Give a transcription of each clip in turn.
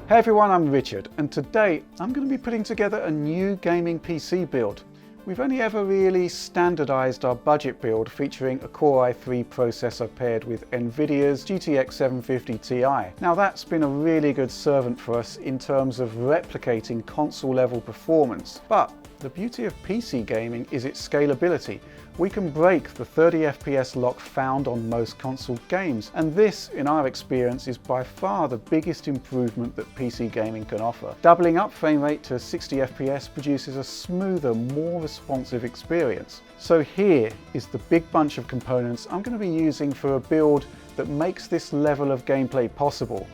Hey everyone, I'm Richard, and today I'm going to be putting together a new gaming PC build. We've only ever really standardized our budget build featuring a Core i3 processor paired with NVIDIA's GTX 750 Ti. Now that's been a really good servant for us in terms of replicating console level performance, but the beauty of PC gaming is its scalability. We can break the 30 FPS lock found on most console games, and this, in our experience, is by far the biggest improvement that PC gaming can offer. Doubling up frame rate to 60 FPS produces a smoother, more responsive experience. So here is the big bunch of components I'm going to be using for a build that makes this level of gameplay possible.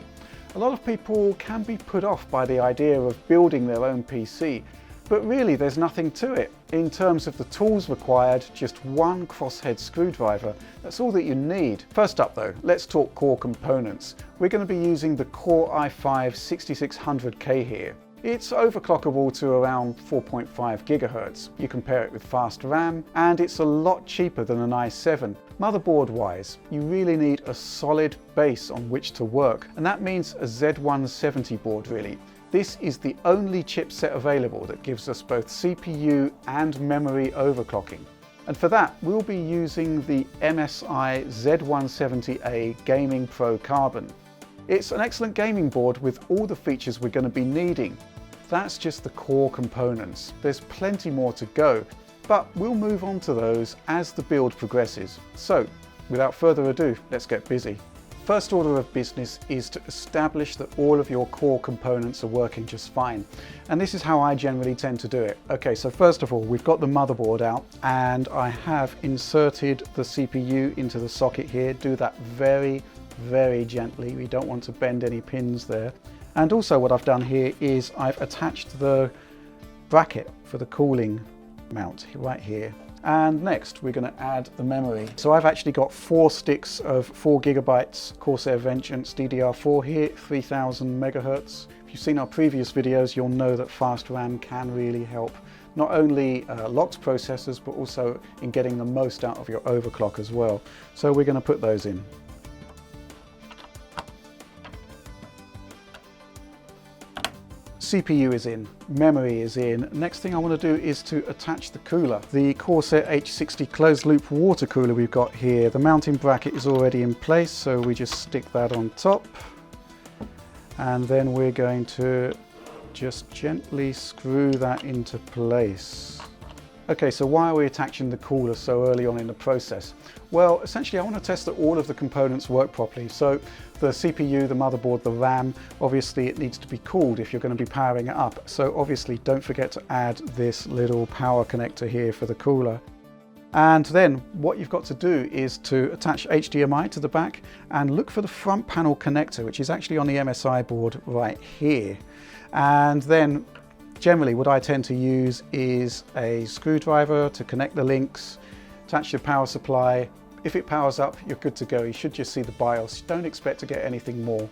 A lot of people can be put off by the idea of building their own PC, but really there's nothing to it. In terms of the tools required, just one crosshead screwdriver, that's all that you need. First up though, let's talk core components. We're going to be using the Core i5 6600K here. It's overclockable to around 4.5 GHz. You compare it with fast RAM, and it's a lot cheaper than an i7. Motherboard wise, you really need a solid base on which to work, and that means a Z170 board really. This is the only chipset available that gives us both CPU and memory overclocking. And for that, we'll be using the MSI Z170A Gaming Pro Carbon. It's an excellent gaming board with all the features we're going to be needing. That's just the core components. There's plenty more to go, but we'll move on to those as the build progresses. So, without further ado, let's get busy. First order of business is to establish that all of your core components are working just fine. And this is how I generally tend to do it. Okay, so first of all, we've got the motherboard out and I have inserted the CPU into the socket here. Do that very, very gently. We don't want to bend any pins there. And also what I've done here is I've attached the bracket for the cooling mount right here. And next we're going to add the memory. So I've actually got 4 sticks of 4 GB Corsair Vengeance DDR4 here, 3000 MHz. If you've seen our previous videos, you'll know that fast RAM can really help, not only locked processors, but also in getting the most out of your overclock as well. So we're going to put those in. CPU is in, memory is in. Next thing I want to do is to attach the cooler. The Corsair H60 closed loop water cooler we've got here. The mounting bracket is already in place, so we just stick that on top. And then we're going to just gently screw that into place. Okay, so why are we attaching the cooler so early on in the process? Well, essentially I want to test that all of the components work properly. So the CPU, the motherboard, the RAM, obviously it needs to be cooled if you're going to be powering it up. So obviously don't forget to add this little power connector here for the cooler. And then what you've got to do is to attach HDMI to the back and look for the front panel connector, which is actually on the MSI board right here. And then generally what I tend to use is a screwdriver to connect the links, attach your power supply. If it powers up, you're good to go. You should just see the BIOS. Don't expect to get anything more.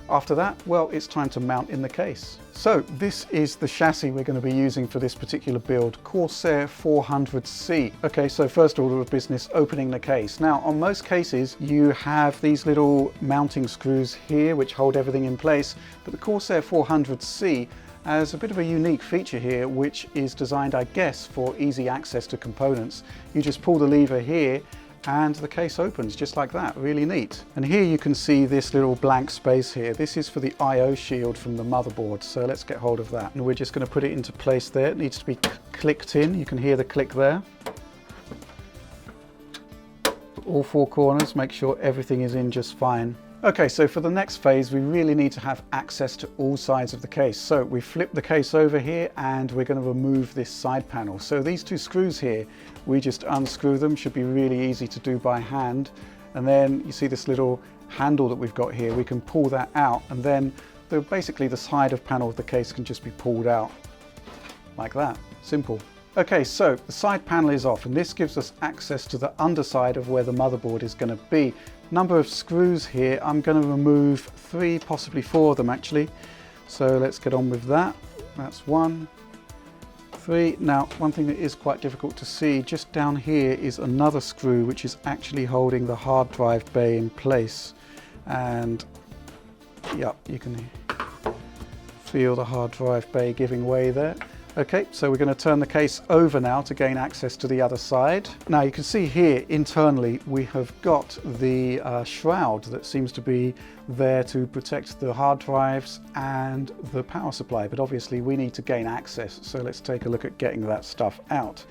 After that, well, it's time to mount in the case. So this is the chassis we're going to be using for this particular build, Corsair 400C. Okay, so first order of business, opening the case. Now, on most cases, you have these little mounting screws here which hold everything in place, but the Corsair 400C has a bit of a unique feature here, which is designed, I guess, for easy access to components. You just pull the lever here and the case opens just like that, really neat. And here you can see this little blank space here. This is for the I/O shield from the motherboard, so let's get hold of that. And we're just going to put it into place there. It needs to be clicked in. You can hear the click there. All 4 corners, make sure everything is in just fine. Okay, so for the next phase, we really need to have access to all sides of the case. So we flip the case over here and we're going to remove this side panel. So these 2 screws here, we just unscrew them, should be really easy to do by hand. And then you see this little handle that we've got here, we can pull that out, and then basically the side of panel of the case can just be pulled out like that. Simple. Okay, so the side panel is off, and this gives us access to the underside of where the motherboard is going to be. Number of screws here, I'm going to remove 3, possibly 4 of them actually. So let's get on with that. That's 1, 3. Now, one thing that is quite difficult to see, just down here is another screw which is actually holding the hard drive bay in place. And yeah, you can feel the hard drive bay giving way there. Okay, so we're going to turn the case over now to gain access to the other side. Now you can see here internally we have got the shroud that seems to be there to protect the hard drives and the power supply, but obviously we need to gain access, so let's take a look at getting that stuff out.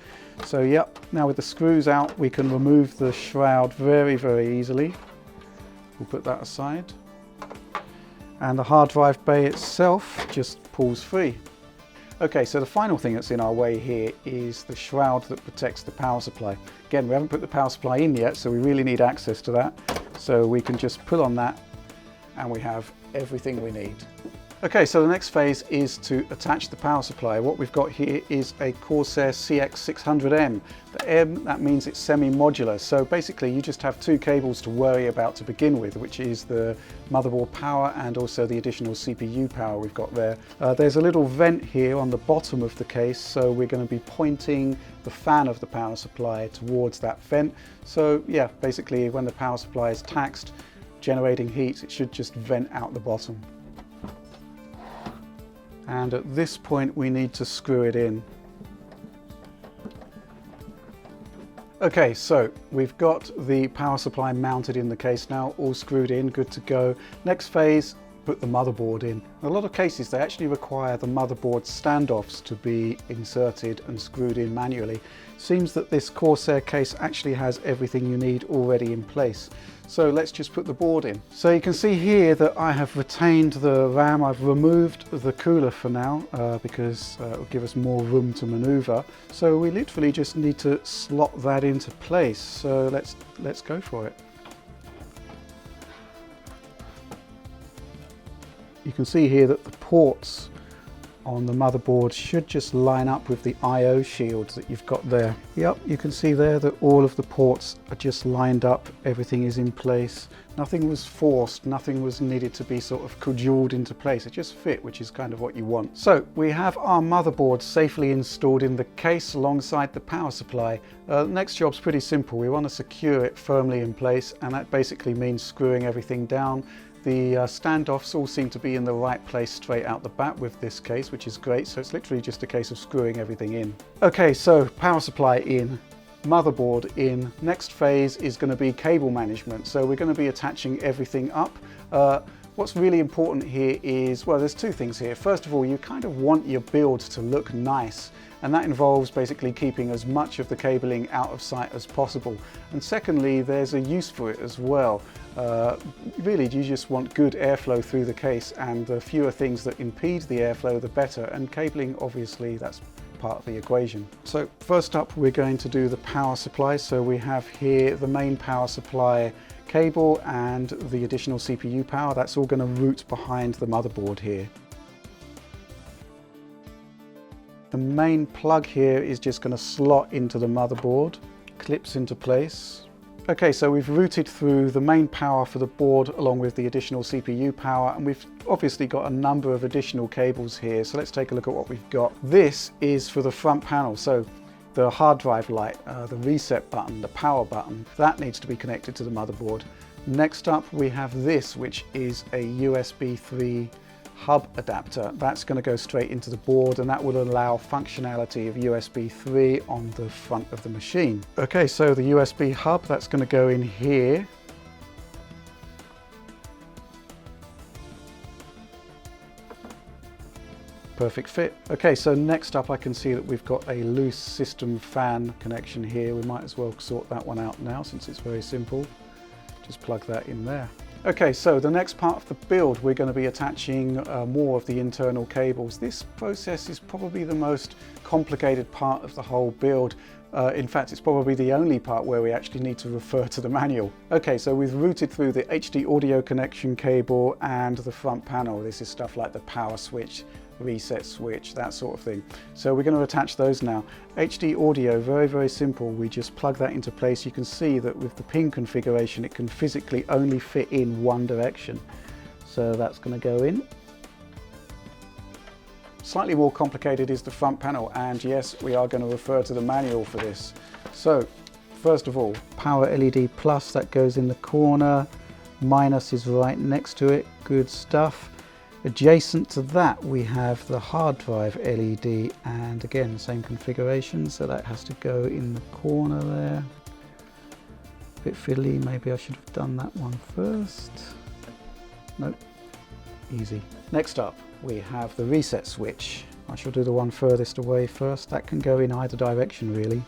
So yep, now with the screws out we can remove the shroud very easily. We'll put that aside. And the hard drive bay itself just pulls free. Okay, so the final thing that's in our way here is the shroud that protects the power supply. Again, we haven't put the power supply in yet, so we really need access to that. So we can just pull on that and we have everything we need. Okay, so the next phase is to attach the power supply. What we've got here is a Corsair CX600M. The M, that means it's semi-modular. So basically you just have two cables to worry about to begin with, which is the motherboard power and also the additional CPU power we've got there. There's a little vent here on the bottom of the case, so we're going to be pointing the fan of the power supply towards that vent. So yeah, basically when the power supply is taxed, generating heat, it should just vent out the bottom. And at this point we need to screw it in. Okay, so we've got the power supply mounted in the case now, all screwed in, good to go. Next phase, put the motherboard in. In a lot of cases they actually require the motherboard standoffs to be inserted and screwed in manually. Seems that this Corsair case actually has everything you need already in place. So let's just put the board in. So you can see here that I have retained the RAM. I've removed the cooler for now because it will give us more room to maneuver. So we literally just need to slot that into place. So let's go for it. You can see here that the ports on the motherboard should just line up with the I/O shields that you've got there. Yep, you can see there that all of the ports are just lined up, everything is in place. Nothing was forced, nothing was needed to be sort of cajoled into place. It just fit, which is kind of what you want. So we have our motherboard safely installed in the case alongside the power supply. Next job's pretty simple. We want to secure it firmly in place, and that basically means screwing everything down. The standoffs all seem to be in the right place straight out the bat with this case, which is great. So it's literally just a case of screwing everything in. Okay, so power supply in, motherboard in. Next phase is going to be cable management. So we're going to be attaching everything up. What's really important here is, well, there's two things here. First of all, you kind of want your build to look nice, and that involves basically keeping as much of the cabling out of sight as possible. And secondly, there's a use for it as well. Really, you just want good airflow through the case, and the fewer things that impede the airflow, the better. And cabling, obviously, that's part of the equation. So first up, we're going to do the power supply. So we have here the main power supply cable and the additional CPU power. That's all going to route behind the motherboard here. The main plug here is just going to slot into the motherboard, clips into place. Okay, so we've routed through the main power for the board along with the additional CPU power, and we've obviously got a number of additional cables here. So let's take a look at what we've got. This is for the front panel. So the hard drive light, the reset button, the power button, that needs to be connected to the motherboard. Next up we have this, which is a USB 3 hub adapter. That's going to go straight into the board, and that will allow functionality of USB 3 on the front of the machine. Okay, so the USB hub, that's going to go in here. Perfect fit. Okay, so next up I can see that we've got a loose system fan connection here. We might as well sort that one out now since it's very simple. Just plug that in there. Okay, so the next part of the build, we're going to be attaching more of the internal cables. This process is probably the most complicated part of the whole build. In fact, it's probably the only part where we actually need to refer to the manual. Okay, so we've routed through the HD audio connection cable and the front panel. This is stuff like the power switch, reset switch, that sort of thing. So we're going to attach those now. HD audio, very simple. We just plug that into place. You can see that with the pin configuration it can physically only fit in one direction. So that's going to go in. Slightly more complicated is the front panel, and yes, we are going to refer to the manual for this. So first of all, power LED plus, that goes in the corner. Minus is right next to it. Good stuff. Adjacent to that we have the hard drive LED, and again same configuration, so that has to go in the corner there. A bit fiddly, maybe I should have done that one first. Nope, easy. Next up we have the reset switch. I shall do the one furthest away first. That can go in either direction really,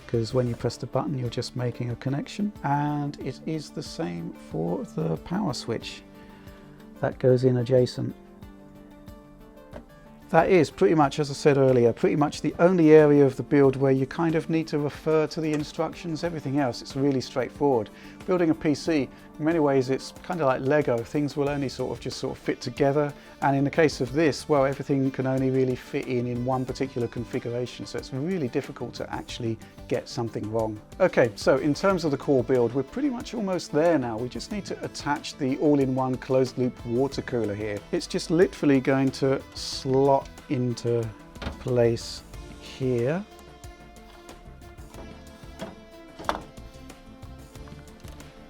because when you press the button you're just making a connection, and it is the same for the power switch. That goes in adjacent. That is pretty much, as I said earlier, pretty much the only area of the build where you kind of need to refer to the instructions. Everything else, it's really straightforward. Building a PC, in many ways it's kind of like Lego. Things will only sort of fit together, and in the case of this, well, everything can only really fit in one particular configuration, so it's really difficult to actually get something wrong. Okay, so in terms of the core build, we're pretty much almost there now. We just need to attach the all-in-one closed-loop water cooler here. It's just literally going to slot into place here.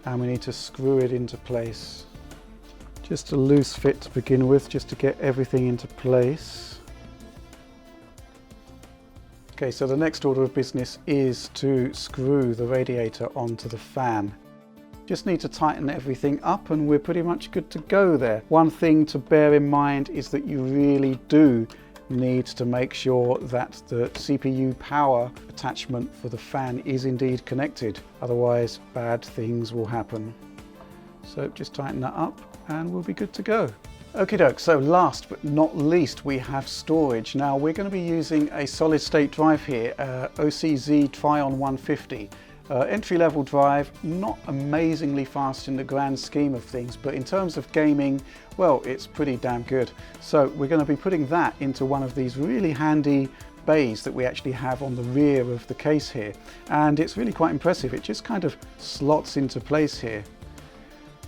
And we need to screw it into place. Just a loose fit to begin with, just to get everything into place. Okay, so the next order of business is to screw the radiator onto the fan. Just need to tighten everything up and we're pretty much good to go there. One thing to bear in mind is that you really do need to make sure that the CPU power attachment for the fan is indeed connected, otherwise bad things will happen. So just tighten that up and we'll be good to go. Okie doke, so last but not least we have storage. Now we're going to be using a solid state drive here, OCZ Trion 150. Entry-level drive, not amazingly fast in the grand scheme of things, but in terms of gaming, well, it's pretty damn good. So we're going to be putting that into one of these really handy bays that we actually have on the rear of the case here, and it's really quite impressive. It just kind of slots into place here.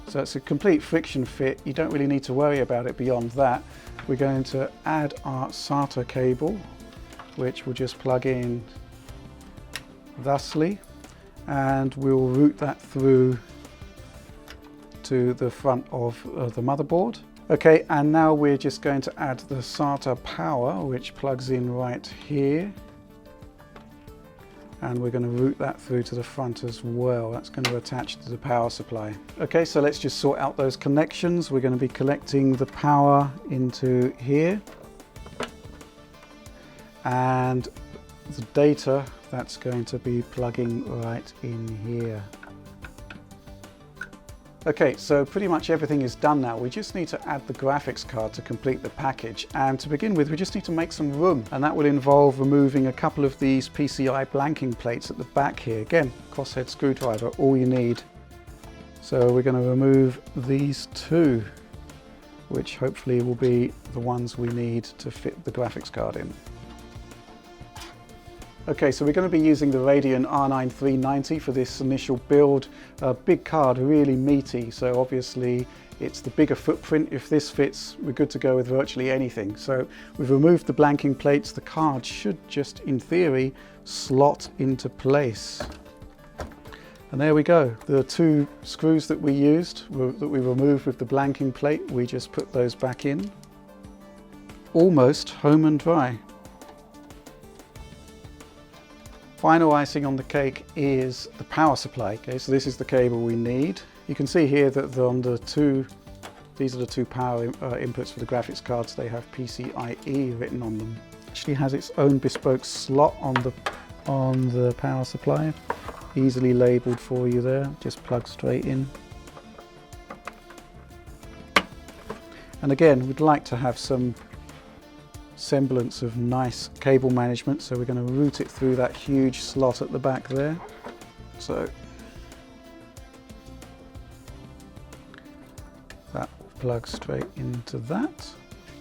So it's a complete friction fit. You don't really need to worry about it beyond that. We're going to add our SATA cable, which will just plug in thusly, and we'll route that through to the front of the motherboard. Okay, and now we're just going to add the SATA power, which plugs in right here, and we're going to route that through to the front as well. That's going to attach to the power supply. Okay, so let's just sort out those connections. We're going to be connecting the power into here, and the data, that's going to be plugging right in here. Okay, so pretty much everything is done now. We just need to add the graphics card to complete the package. And to begin with, we just need to make some room. And that will involve removing a couple of these PCI blanking plates at the back here. Again, crosshead screwdriver, all you need. So we're going to remove these two, which hopefully will be the ones we need to fit the graphics card in. Okay, so we're going to be using the Radeon R9 390 for this initial build. Big card, really meaty, so obviously it's the bigger footprint. If this fits, we're good to go with virtually anything. So we've removed the blanking plates. The card should just, in theory, slot into place. And there we go. The two screws that we used, that we removed with the blanking plate, we just put those back in. Almost home and dry. Final icing on the cake is the power supply. Okay, so this is the cable we need. You can see here that these are the two power inputs for the graphics cards. They have PCIe written on them. It actually has its own bespoke slot on the power supply, easily labelled for you there. Just plug straight in. And again, we'd like to have some semblance of nice cable management, so we're going to route it through that huge slot at the back there. So that will plug straight into that.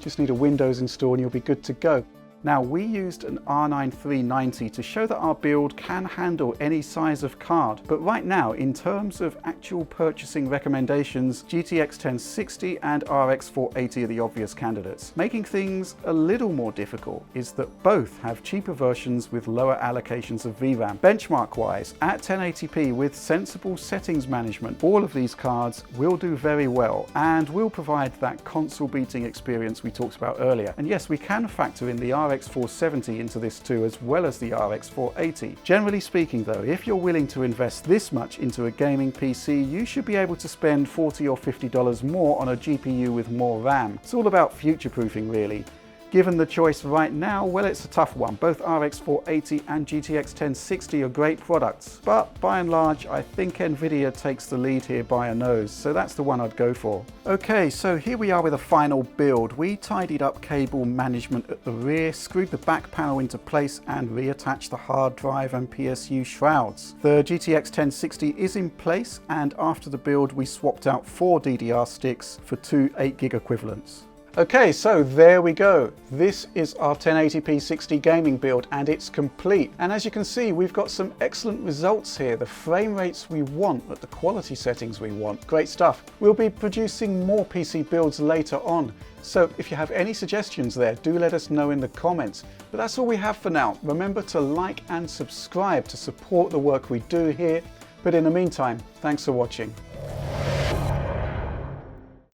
Just need a Windows install and you'll be good to go. Now, we used an R9 390 to show that our build can handle any size of card, but right now, in terms of actual purchasing recommendations, GTX 1060 and RX 480 are the obvious candidates. Making things a little more difficult is that both have cheaper versions with lower allocations of VRAM. Benchmark-wise, at 1080p with sensible settings management, all of these cards will do very well and will provide that console-beating experience we talked about earlier. And yes, we can factor in the RX 470 into this too, as well as the RX 480. Generally speaking though, if you're willing to invest this much into a gaming PC, you should be able to spend $40 or $50 more on a GPU with more RAM. It's all about future-proofing really. Given the choice right now, well, it's a tough one. Both RX 480 and GTX 1060 are great products, but by and large, I think Nvidia takes the lead here by a nose, so that's the one I'd go for. Okay, so here we are with a final build. We tidied up cable management at the rear, screwed the back panel into place, and reattached the hard drive and PSU shrouds. The GTX 1060 is in place, and after the build, we swapped out 4 DDR sticks for 2 8GB equivalents. Okay, so there we go. This is our 1080p 60 gaming build and it's complete. And as you can see, we've got some excellent results here. The frame rates we want at the quality settings we want. Great stuff. We'll be producing more PC builds later on. So if you have any suggestions there, do let us know in the comments. But that's all we have for now. Remember to like and subscribe to support the work we do here. But in the meantime, thanks for watching.